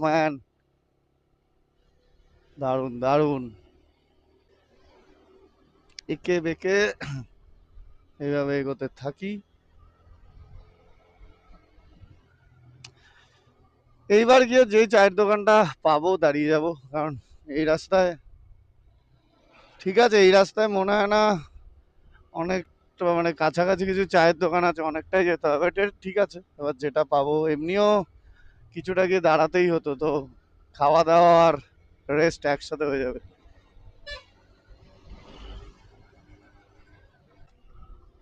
Man, দারুণ দারুণ। একে বেঁকে এইভাবে এগোতে থাকি। এইবার গিয়ে যে চায়ের দোকানটা পাবো দাঁড়িয়ে যাব, কারণ এই রাস্তায়, ঠিক আছে এই রাস্তায় মনে হয় না অনেক, মানে কাছাকাছি কিছু চায়ের দোকান আছে, অনেকটাই যেতে হবে, এটা ঠিক আছে। এবার যেটা পাবো, এমনিও কিছুটা গিয়ে দাঁড়াতেই হতো, তো খাওয়া দাওয়া আর রেস্ট একসাথে হয়ে যাবে।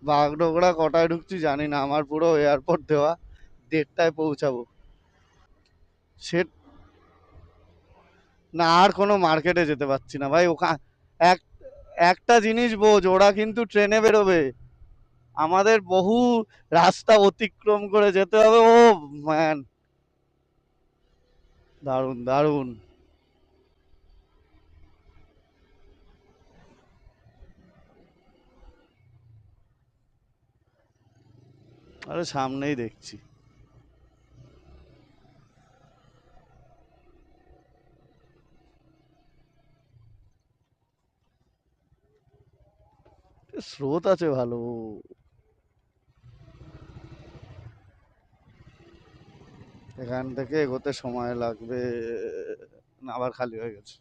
বাগডোগরা কটায় ঢুকছি জানি না, আমার পুরো এয়ারপোর্ট দেওয়া, 1:30টায় পৌঁছাবো। সে না, আর কোনো মার্কেটে যেতে পারছি না ভাই। ওখানে এক একটা জিনিস বোঝ, ওরা কিন্তু ট্রেনে বেরোবে, আমাদের বহু রাস্তা অতিক্রম করে যেতে হবে। ও ম্যান, দারুণ দারুণ। আরে সামনেই দেখছি। স্রোত আছে ভালো। এখান থেকে এগোতে সময় লাগবে। না, আবার খালি হয়ে গেছে।